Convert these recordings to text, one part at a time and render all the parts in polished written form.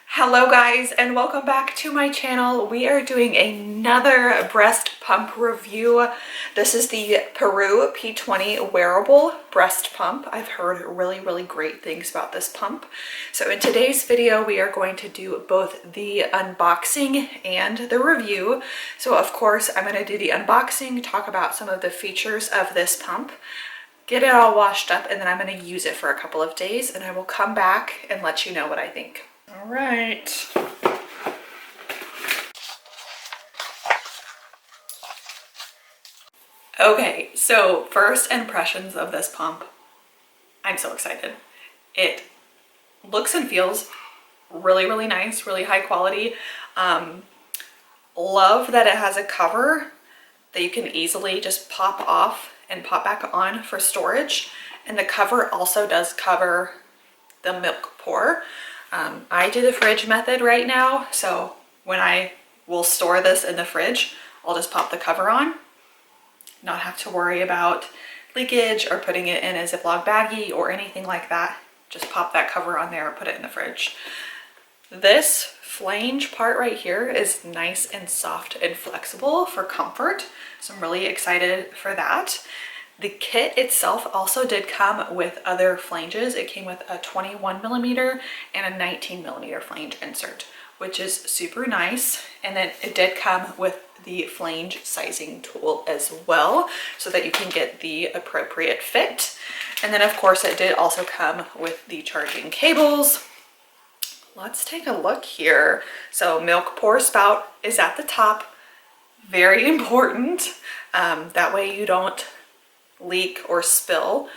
Hello guys, and welcome back to my channel. We are doing another breast pump review. This is the Paruu P20 wearable breast pump. I've heard really great things about this pump. So in today's video, we are going to do both the unboxing and the review. So of course, I'm going to do the unboxing, talk about some of the features of this pump, get it all washed up, and then I'm going to use it for a couple of days, and I will come back and let you know what I think. All right. Okay, so first impressions of this pump. I'm so excited. It looks and feels really nice, really high quality. Love that it has a cover that you can easily just pop off and pop back on for storage. And the cover also does cover the milk pour. I do the fridge method right now, so when I will store this in the fridge, I'll just pop the cover on, not have to worry about leakage or putting it in a Ziploc baggie or anything like that. Just pop that cover on there, put it in the fridge. This flange part right here is nice and soft and flexible for comfort, so I'm really excited for that. The kit itself also did come with other flanges. It came with a 21mm and a 19mm flange insert, which is super nice. And then it did come with the flange sizing tool as well, so that you can get the appropriate fit. And then of course it did also come with the charging cables. Let's take a look here. So milk pour spout is at the top, very important. That way you don't leak or spill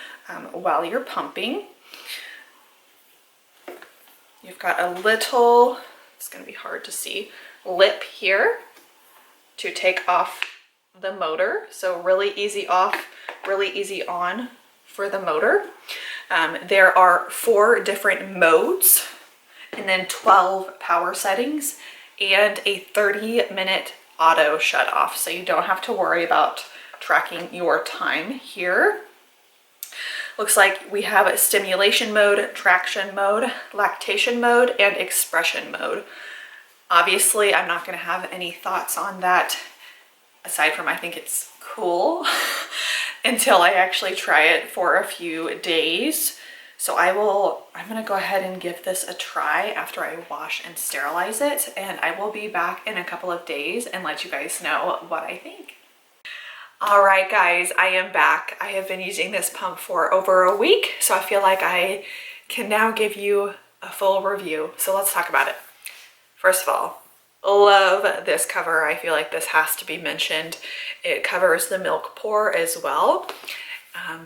while you're pumping. You've got a little, it's going to be hard to see, lip here to take off the motor. So really easy off, really easy on for the motor. There are 4 different modes and then 12 power settings and a 30-minute auto shut off. So you don't have to worry about tracking your time here. Looks like we have a stimulation mode, traction mode, lactation mode, and expression mode. Obviously, I'm not going to have any thoughts on that aside from I think it's cool until I actually try it for a few days. So I'm going to go ahead and give this a try after I wash and sterilize it, and I will be back in a couple of days and let you guys know what I think. All right, guys, I am back. I have been using this pump for over a week, so I feel like I can now give you a full review. So let's talk about it. First of all, love this cover. I feel like this has to be mentioned. It covers the milk pour as well.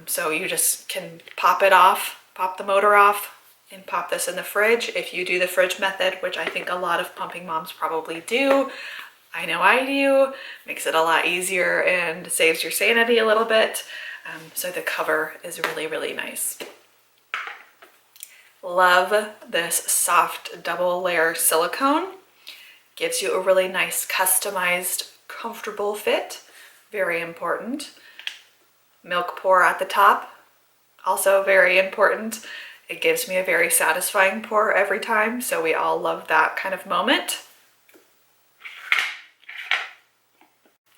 So you just can pop it off, pop the motor off, and pop this in the fridge. If you do the fridge method, which I think a lot of pumping moms probably do, I know I do, makes it a lot easier and saves your sanity a little bit. So the cover is really nice. Love this soft double layer silicone. Gives you a really nice customized, comfortable fit. Very important. Milk pour at the top, also very important. It gives me a very satisfying pour every time, so we all love that kind of moment.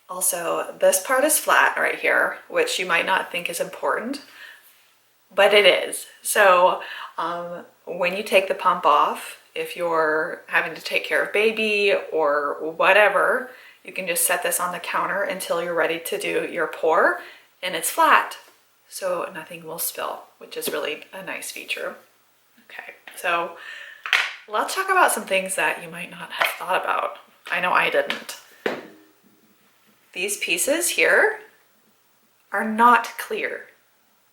Also, this part is flat right here, which you might not think is important, but it is. So when you take the pump off, if you're having to take care of baby or whatever, you can just set this on the counter until you're ready to do your pour, and it's flat, so nothing will spill, which is really a nice feature. Okay, so let's talk about some things that you might not have thought about. I know I didn't. These pieces here are not clear,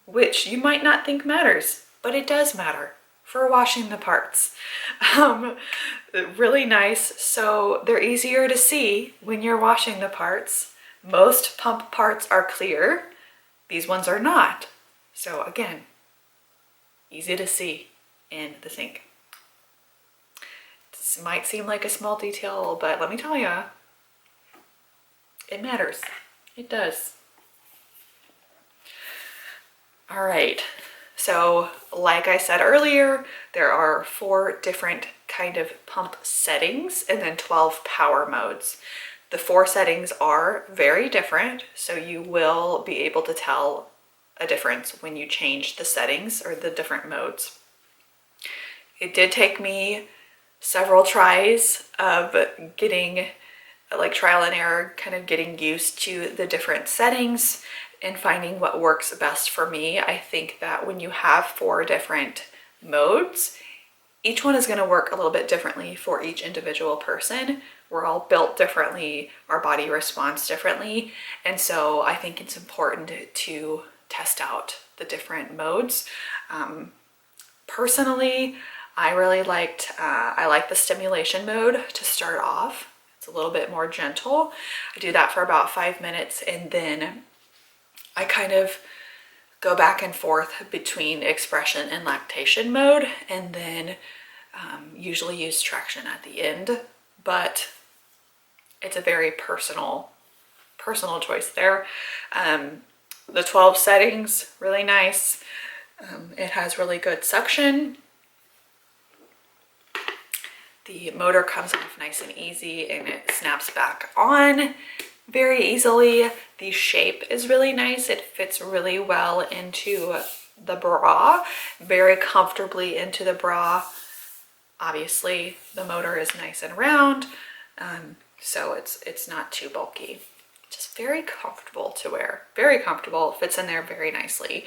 which you might not think matters, but it does matter for washing the parts. Really nice, so they're easier to see when you're washing the parts. Most pump parts are clear. These ones are not. So again, easy to see in the sink. This might seem like a small detail, but let me tell you, it matters. It does. All right, so like I said earlier, there are 4 different kind of pump settings and then 12 power modes. The 4 settings are very different, so you will be able to tell a difference when you change the settings or the different modes. It did take me several tries of getting, like, trial and error, kind of getting used to the different settings and finding what works best for me. I think that when you have 4 different modes, each one is going to work a little bit differently for each individual person. We're all built differently, our body responds differently, and so I think it's important to test out the different modes. Personally, I really liked, I like the stimulation mode to start off. It's a little bit more gentle. I do that for about 5 minutes, and then I kind of go back and forth between expression and lactation mode, and then usually use traction at the end, but it's a very personal choice there. The 12 settings, really nice. It has really good suction. The motor comes off nice and easy, and it snaps back on very easily. The shape is really nice. It fits really well into the bra, very comfortably into the bra. Obviously, the motor is nice and round, so it's not too bulky. Just very comfortable to wear. Very comfortable, fits in there very nicely.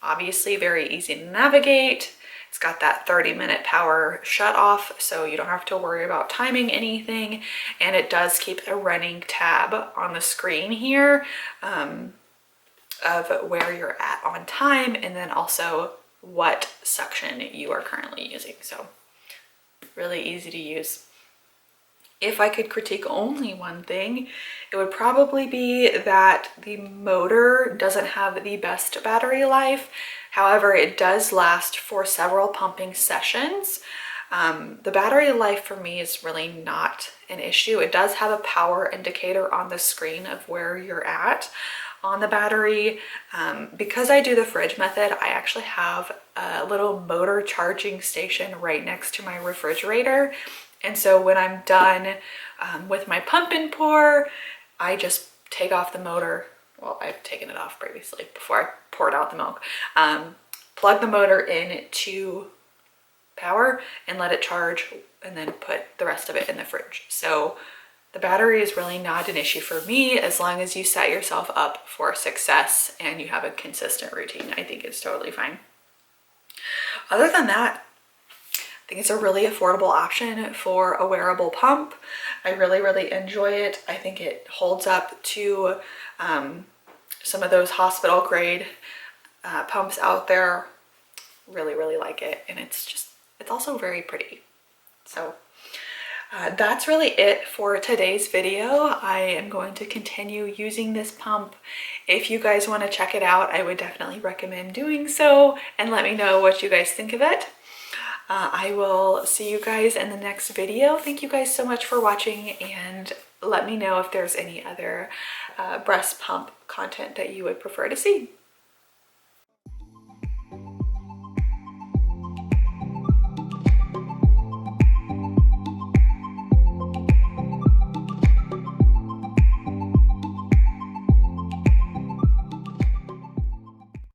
Obviously, very easy to navigate. It's got that 30-minute power shut off, so you don't have to worry about timing anything. And it does keep a running tab on the screen here of where you're at on time, and then also what suction you are currently using. So really easy to use. If I could critique only one thing, it would probably be that the motor doesn't have the best battery life. However, it does last for several pumping sessions. The battery life for me is really not an issue. It does have a power indicator on the screen of where you're at on the battery. Because I do the fridge method, I actually have a little motor charging station right next to my refrigerator. And so when I'm done with my pump and pour, I just take off the motor. Well, I've taken it off previously before I poured out the milk. Plug the motor in to power and let it charge, and then put the rest of it in the fridge. So the battery is really not an issue for me as long as you set yourself up for success and you have a consistent routine. I think it's totally fine. Other than that, I think it's a really affordable option for a wearable pump. I really enjoy it. I think it holds up to some of those hospital grade pumps out there. Really like it, and it's also very pretty. So that's really it for today's video. I am going to continue using this pump. If you guys want to check it out, I would definitely recommend doing so, and let me know what you guys think of it. I will see you guys in the next video. Thank you guys so much for watching, and let me know if there's any other breast pump content that you would prefer to see.